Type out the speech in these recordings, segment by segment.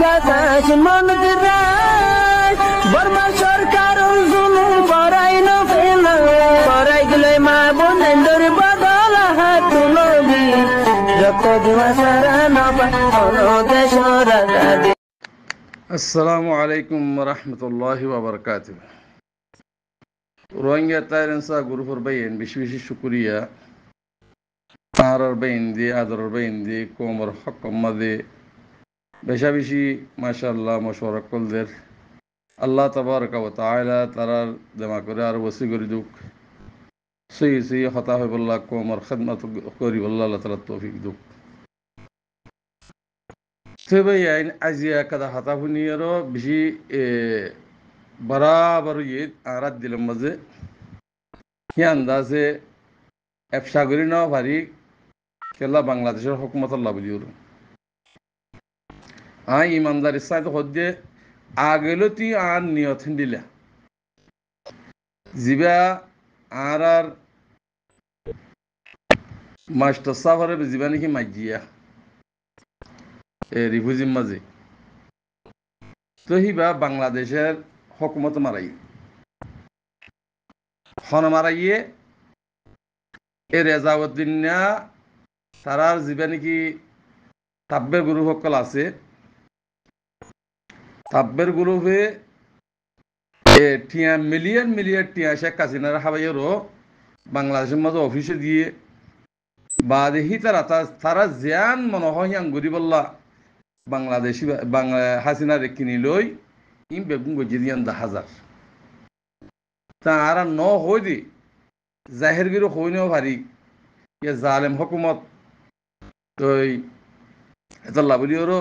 বাতাস মন দিরাই বর্মা সরকার জুলুম করাই না ফেলা করাই গেলে মা বোনের বদল হাত নবী যত দিওয়া সারা নবা দেশ রাজা। আসসালামু আলাইকুম রহমতুল্লাহি ওয়া বারাকাতুহু। রোহিঙ্গা তাইরেন্সা গ্রুপের বাইন বেশি বেশি শুক্রিয়া তাঁর বাইন দিয়ে আদরের বাইন দিয়ে কোমর হকম্মাদে বেশা বেশি মাশাআল্লাহ মশওয়ারা কলদের আল্লাহ তাবারকা ওয়া তাআলা তারার দেমা করে আর বসি করি দুক সই সই হতা হই বল্লাহ কোমর খিদমত করি বল্লাহ আল্লাহ তাআলা তৌফিক দুক। তবে আইন আজিয়া কাদা হাতা হুনিয়ারও বেশি বরাবর ঈদ আরাত দিলাম মাঝে হি আন্দাজে এফসা করি না ভারি খেলা বাংলাদেশের হুকুমত আল্লাহ বুঝিওর ইমানদার ইসাইত হদ্দে আগেলতি আর নিয়ত দিলা জিবা আর মাস্টার সাফারে জিবা নাকি মাজিয়া রিফুজির মাঝে তো হিবা বাংলাদেশের হকুমত মারাই হন মারাইয়ে এ রেজাউদ্দিন না তারার জিবা নাকি তাব্বের গুরু সকল আছে তাব্বের গ্রুপে টিয়া মিলিয়ন মিলিয়ন টিয়া শেখ হাসিনার হাবাইয়েরও বাংলাদেশের মাঝে অফিসে দিয়ে বা দেখি তারা জিয়ান মনোহিয়াং গরি বললা বাংলাদেশি বাংলা হাসিনারে কিনি লই ইম বেগুন গজি দিয়ান 10,000 তা আর ন হই দি জাহের গিরো হইনেও ভারি ইয়ে জালেম হকুমত তই এটা লাভলিওরও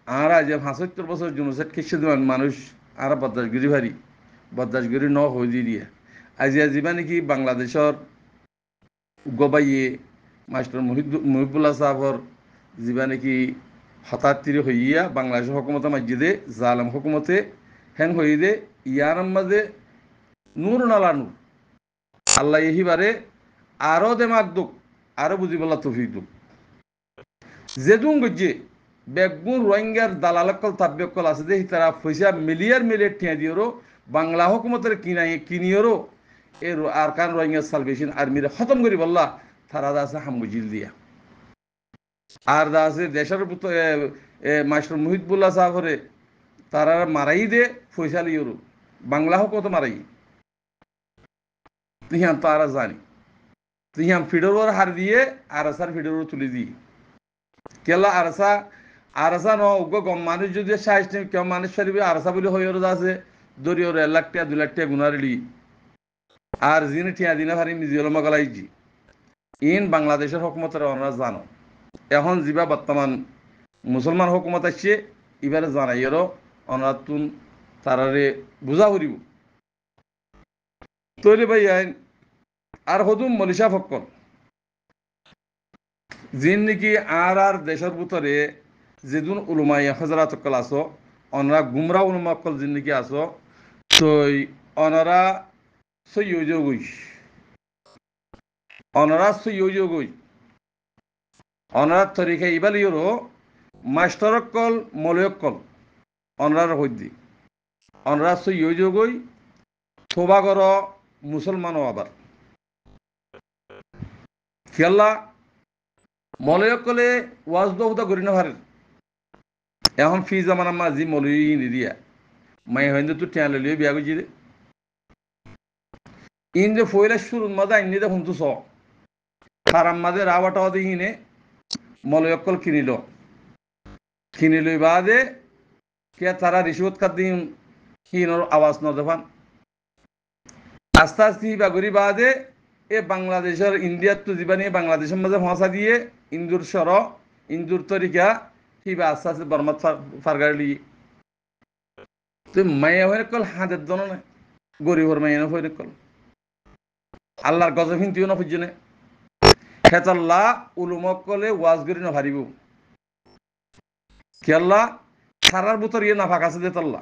আর আজ 75 বছর জনসেট খিসে দেওয়ান মানুষ আর বদাসগিরি ভারি বদাসগিরি ন হই দিয়ে আজি আজিবা নাকি বাংলাদেশের গবাইয়ে মাস্টার মহিবুল্লাহ সাহর যিবা নাকি হতাত্তির হইয়া বাংলাদেশের হকুমতে মসজিদে জালেম হকুমতে হেন হই দে ইয়ার মাঝে নূর নালা নূর আল্লাহ এহিবারে আরো দেমাক দুক আরো বুঝিবল্লা তফিক দুক যেদুন গজ্জে বেগুন রোহিঙ্গার দালালকল তাব্যকল আছে যে তারা পয়সা মিলিয়ার মিলিয়ার টিয়া দিয়েরও বাংলা হুকুমতের কিনিয়েরও এর আর কান রোহিঙ্গা সালভেশন আর্মিরে খতম করি বললা তারা আছে হামগুজিল দিয়া আর দা আছে দেশের মাস্টার মুহিবুল্লাহ সাহরে তারা মারাই দে পয়সা লিয়েরও বাংলা হুকুমত মারাই তিহান তারা জানি তিহান ফিডোর হার দিয়ে আর আসার ফিডোর তুলে দিই কেলা আরসা ন উগ্র গম মানুষ যদি সাইজ কেউ মানুষ ফারিবে আরসা বলে হইর আছে দরিয়র 1 লাখ টাকা 2 লাখ টাকা গুনারিলি আর যিনি ঠিয়া দিনে ভারি মিজিয়ল মগলাইজি ইন বাংলাদেশের হুকুমতের ওনারা জানো এখন যিবা বর্তমান মুসলমান হুকুমত আসছে এবারে জানাইয়েরও ওনারা তুন তারারে বুঝা করিব তৈরি ভাই আইন আর হদুম মলিশা ফক্কল যিন নাকি আর দেশের ভিতরে যেদিন উলুমাই হজরাত অকল আসো অনরা গুমরা উলুমা অকল যিন নাকি আসো তই অনরা সৈয়গই অনরা সৈয়গই অনরা তরিকা ইবালিয়রও মাস্টার অকল মলয়কল অনরার হইদি অনরা সৈয়গই থোবাগর মুসলমানও আবার খেলা মলয়কলে ওয়াজ দৌদা করি না ভারের এখন ফি জামানা মাঝি মলই নিদিয়া মাই হইন্দে তো টিয়া লিয়ে বিয়া করছি রে ইন যে ফইলা শুরু মাঝে আইনি দে হুন্তু স খারাম মাঝে রাওয়াটাও দেখিনে মলয়কল কিনিল বাদে কে তারা রিসুত কাদিন হিনর আওয়াজ ন দেফান আস্তে আস্তে বাগরি বাদে এ বাংলাদেশের ইন্ডিয়ার তো জীবানি বাংলাদেশের মাঝে ভাষা দিয়ে ইন্দুর সর ইন্দুর তরিকা হিবা আস্তে আস্তে বর্মা ফারগাড়ি তুই মাইয়া হয়ে কল হাতের জন না গরিবর মাইয়া হয়ে কল আল্লাহর গজব হিন্দিও না খুঁজে নে খেতাল্লা উলুমক কলে ওয়াজ গরি না হারিব খেয়াল্লা থারার বুতর ইয়ে না ফাঁক আছে দেতাল্লা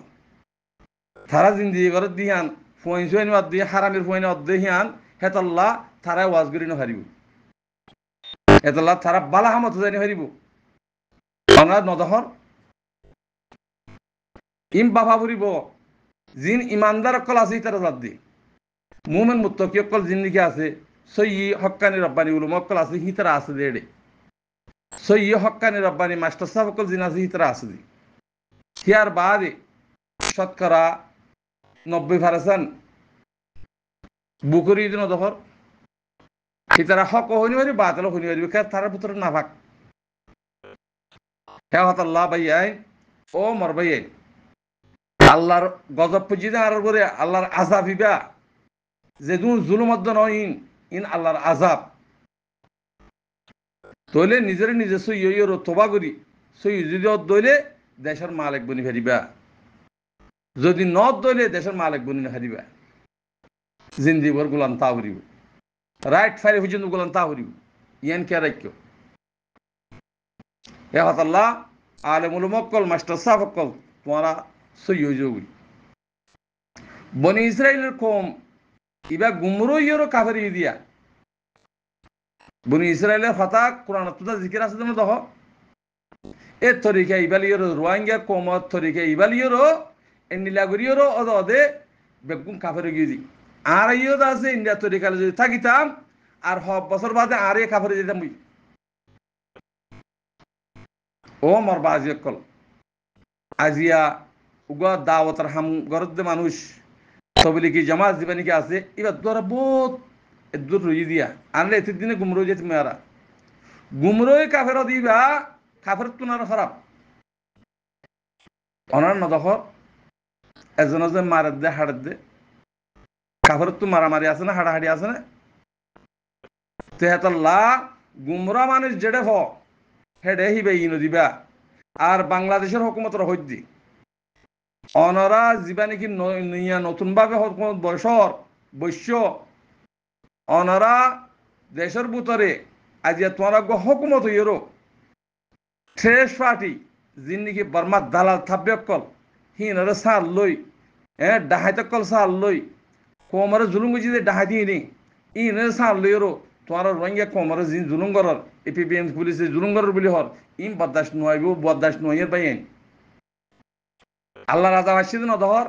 থারা জিন্দিগি ঘর দিহান ফোন সোয়াইন বাদ দিয়ে হারামের ফোন অর্ধেহিয়ান হেতাল্লা থারা ওয়াজ গরি না হারিব হেতাল্লা থারা বালা হামত জানি হারিব অনার নদহর ইম বাবা ফুরিব জিন ইমানদার অকল আছে ইতারা জাত দি মুমেন মুত্তকি অকল জিন্দিগি আছে সৈয়ি হক্কানি রব্বানি উলুম অকল আছে হিতারা আছে দেড়ে সৈয়ি হক্কানি রব্বানি মাস্টার সাহেব অকল জিন আছে হিতারা আছে দি হিয়ার বাদে শতকরা 90% বুকুরি দিন দহর হিতারা হক হইনি পারি বাতিল হইনি পারি তার ভিতরে না ভাগ হে হতাল্লাহ ভাইয়াই ও মর ভাইয়াই আল্লাহর গজব পুজি দেন আর করে আল্লাহর আজাব ইবা যেদুন জুলুমদ্দ নয় ইন আল্লাহর আজাব তইলে নিজের নিজে সইয়র তোবা করি সই যদি দইলে দেশের মালিক বনি ফেরিবা যদি নদ দইলে দেশের মালিক বনি না ফেরিবা জিন্দিবর গুলাম তা হরিব রাইট ফাইরে পর্যন্ত গুলাম তা হরিব ইয়ান কে রাখ্য এ হতাল্লাহ আলেমুল মক্কল মাস্টার সাহেব অক্কল তোমারা সই যোগী বনি ইসরায়েলের কম ইবা গুমরইয়রও কাফেরি দিয়া বনি ইসরায়েলের কথা কোরআন তুদা জিকির আছে তুমি দেখো এ তরিকা ইবালিয়র রোহিঙ্গা কমত তরিকা ইবালিয়রও এ নীলাগরিয়রও অদে বেগুন কাফেরি গিয়ে দি আর ইয়ে আছে ইন্ডিয়া তরিকালে যদি থাকিতাম আর সব বছর বাদে আর এ কাফেরি যেতাম বুঝি ও মর বাজি অকল আজিয়া উগা দাওয়াতার হাম গরদ মানুষ তবলিগি জামাত দিবানিকে আছে এবার তোরা বহুত দূর রই দিয়া আনলে এতে দিনে গুমরো যেতে মেয়ারা গুমরোই কাফের দিবা কাফের তুনার খারাপ অনার নদখ এজন যে মারের দে হাড়ের দে কাফের তো মারামারি আছে না হাড়াহাড়ি আছে না তেহাতাল্লাহ গুমরা মানুষ যেডে হ হেডে হিবে ইনো দিবা আর বাংলাদেশের হুকুমতর হইদি অনরা যিবা নাকি নতুন ভাবে বয়সর বৈশ্য অনরা দেশের ভিতরে আজিয়া তোমার হুকুমত হইরো ট্রেস পার্টি যিন নাকি বর্মার দালাল থাকবে অকল হিনরে সার লই ডাহাইতে কল সার লই কোমরে জুলুম গুজি ডাহাইতি নি ইনে সার লইরো তোমার রোহিঙ্গা কোমরে যিন জুলুম করার এপিপিএম পুলিশে জুলুম করার বলি হর ইম বরদাস্ত নয় বরদাস্ত নয়ের বাইন আল্লাহ রাজা ভাসি দিন ধর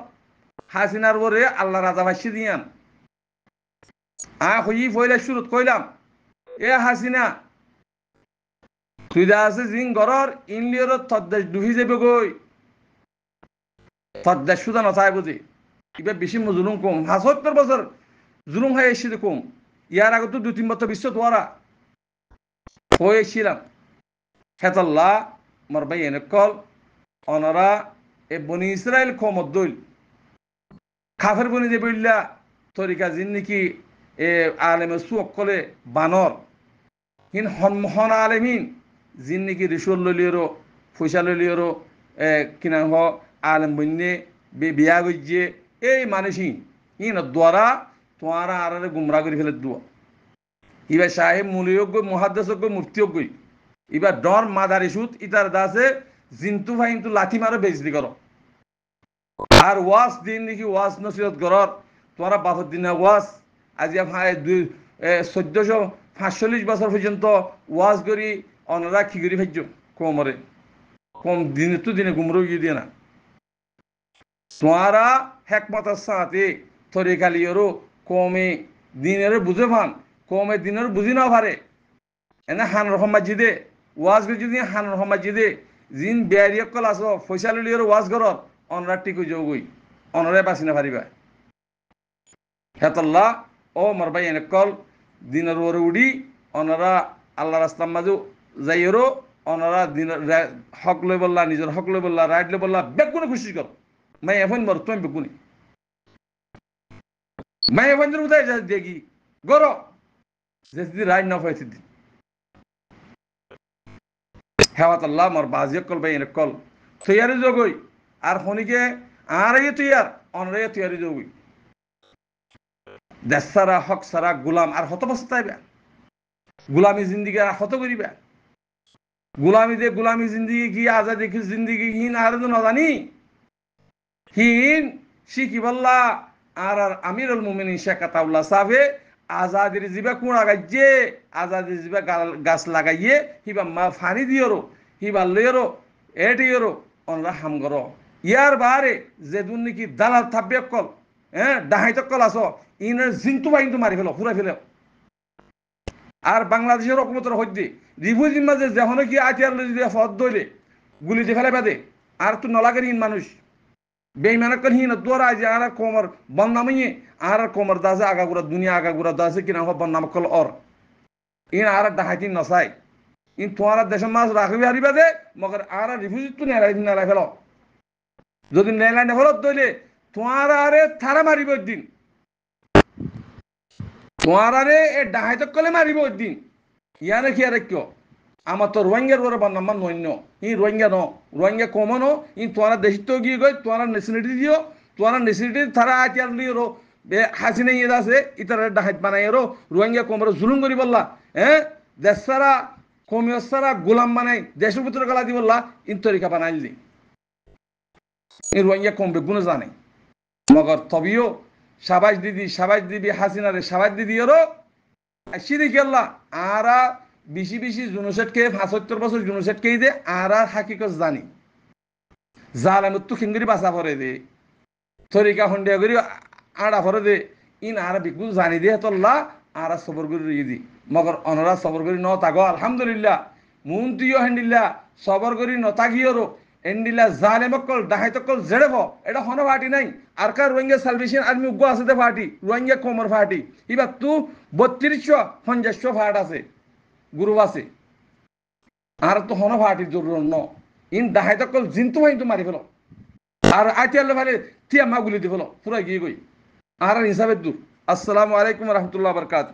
হাসিনার বরে আল্লাহ রাজা ভাসি দিয়ান হই ফইলা শুরুত কইলাম এ হাসিনা তুই যা আছে জিং গরর ইনলিয়র তদ্দেশ ডুহি যাবে গই তদ্দেশ সুদা নথায় বুঝি এবার বেশি জুলুম কম ৭৫ বছর জুলুম হয়ে এসেছে কম ইয়ার আগে তো ২-৩ বছর বিশ্ব তোরা হয়েছিলাম হেতাল্লাহ মর ভাই এনে কল অনরা এ বনি ইসরায়েল খমত দইল কাফের বনি যে বললা তরিকা জিন নাকি এ আলেমে সুকলে বানর হিন হন আলেমিন জিন নাকি রিসুল ললিয়রো পয়সা ললিয়রো কিনা হ আলেম বন্যে বিয়া গজ্জে এই মানুষই ইন দ্বারা তোমারা আর গুমরা করে ফেলে দুয়া এবার সাহেব মুলিয়োগ্য মহাদ্দেশজ্ঞ মুফতিয়োগ্য এবার ডর মাদারি সুদ ইতার দাসে জিন্তু ভাইন্তু লাঠি মারো বেজদি করো আর ওয়াজ দিন নাকি ওয়াজ নসিহত করর তোমরা বাপর দিনে ওয়াজ আজি ১৪৪৫ বছর পর্যন্ত ওয়াজ করি অনরা কি করি ভাজ্য কমরে কম দিনে তো দিনে গুমরো গিয়ে দিয়ে না তোমরা হেকমতের সাথে তরিকালিয়রও কমে দিনের বুঝে ভান কমে দিনের বুঝি না পারে এনে হানুর সমাজিদে ওয়াজ করে যদি হানুর সমাজিদে জিন বেয়ারিয়কল আস পয়সা লিলিয়র ওয়াজ ঘরত অনরা টিকু যোগই অনরে বাঁচি না পারিবা হেতল্লাহ ও মরবাই এনেকল দিনের ওরে উড়ি অনরা আল্লাহ রাস্তার মাজু যাইরো অনরা দিনের হক লই বললা নিজের হক লই বললা রাইট লই বললা বেগুনে খুশি কর মাই এখন মর তুমি বেগুনি মাই এখন উদয় দেখি গর যেদি রাইট না পাইছি দিন হেওয়াত আল্লাহ মর বাজিয়ক কল বাই এনেকল তৈয়ারি যোগই আর খনিকে আর তৈয়ার অনরে তৈয়ারি যোগই দেশ সারা হক সারা গুলাম আর হত বস্তাইবা গুলামী জিন্দিগি আর হত করিবা গুলামী জিন্দিগি কি আজাদি জিন্দিগি হিন আর নজানি হিন শিখি বললা আর আমিরুল মুমিনিন শেখ আতাউল্লাহ সাহেবে আজাদির জিবা কুড়া গাইয়ে আজাদির জিবা গাছ লাগাইয়ে হিবা মা ফানি দিয়রো হিবা লইরো এটিয়রো অনরা হাম করো ইয়ার বারে যে দুর্নীতি দালাল থাকবে অকল ডাহাইত অকল আস ইনের জিন্তু বাহিনী মারি ফেলো ফুরাই ফেলো আর বাংলাদেশের রকমতর হইতে রিফিউজির মাঝে যখন কি আটিয়ার যদি ফদ দইলে গুলি দিয়ে ফেলে বাদে আর তো নলাগের ইন মানুষ বেইমানকর হিন তোরা যে আর কোমর বন্নামিয়ে আর কোমর দাসে আগাগুড়া দুনিয়া আগাগুড়া দাসে কিনা হব বন্নামকল অর ইন আর ডাহাইতি নসাই ইন তোমার দেশের মাছ রাখবি হারিবা দে মগর আর রিফিউজি তো নেলাই ফেলো যদি নেলাই নেফেলত দইলে তোমার আরে থারা মারিব দিন তোমার আরে এ ডাহাইত কলে মারিব দিন ইয়ারে কি আরে কিয় আমার তো রোহিঙ্গার ওরা বান্নাম্মা নৈন্য ই রোহিঙ্গা ন রোহিঙ্গা কমানো ই তোমার দেশিত গিয়ে গই তোমার নেশনালিটি দিও তোমার নেশনালিটি তারা আতিয়ার লিও হাসিনা ইয়ে আছে ইতার ডাহাইত বানাই রো রোহিঙ্গা কমর জুলুম করি বললা দেশ সারা কমিয়স সারা গোলাম বানাই দেশের ভিতরে গলা দি বললা ইন তরিকা বানাইলি এই রোহিঙ্গা কমবে গুণ জানে মগর তবিও সাবাস দিবি হাসিনারে সাবাস দিদি ওরো সিদি গেল্লা আরা বেশি জুনুসেটকে ৭৫ বছর জুনুসেটকে দে আর হাকিকত জানি জালামত তো খিঙ্গরি বাসা পরে দে তরিকা হন্ডিয়া করি আড়া পরে দে ইন আর বিকু জানি দে তল্লা আর সবর করি দি মগর অনরা সবর করি ন তাগো আলহামদুলিল্লাহ মুন তুইও হেন্ডিল্লা সবর করি ন তাগিওরো এন্ডিলা জালেমকল ডাহাইতকল জেড়েব এটা হন পার্টি নাই আর কার রোহিঙ্গা সালভেশন আর্মি উগ্র আছে দে পার্টি রোহিঙ্গা কোমর পার্টি এবার তু ৩২৫০ ফাট আছে গুরু আছে আর তো হন পার্টির জরুর ন ইন ডাহাইতকল জিন্তু ভাই মারি ফেলো আর আইটিয়ালে ভালে তিয়া মাগুলি দি ফেলো পুরা গিয়ে গই আর হিসাবের দূর আসসালামু আলাইকুম রহমতুল্লাহ বরকাত